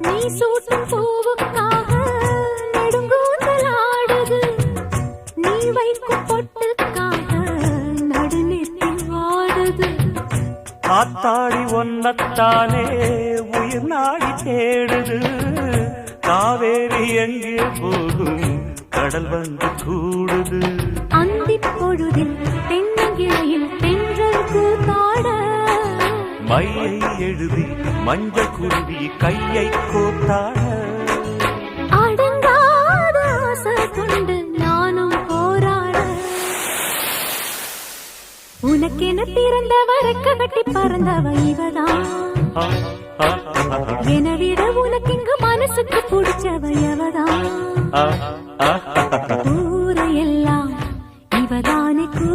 நீ சூட்டும் பூவுக்காக நெடுங்கூந்தலாடுது, நீ வைக்கும் பொட்டுக்காக நடுநெத்தி வாடுது. காத்தாடி ஒன்னத்தானே உயிர் நாடி தேடுது, காவேரி எங்கே போகும் கடல் வந்து கூடுது. அந்திப் பொழுதில் தென்னங்கிளையில் தென்றல் கூத்தாட, மையை எழுதி மஞ்சள் குருவி கையை கோத்தாட. அடங்காத ஆசை கொண்டு நானும் போராட, உனக்கென பிறந்தவரை கட்டி பறந்தவ இவதான். என விட உனக்கு மனசுக்கு பிடிச்சவ எவதான். ஊரையெல்லாம் இவதானே கூ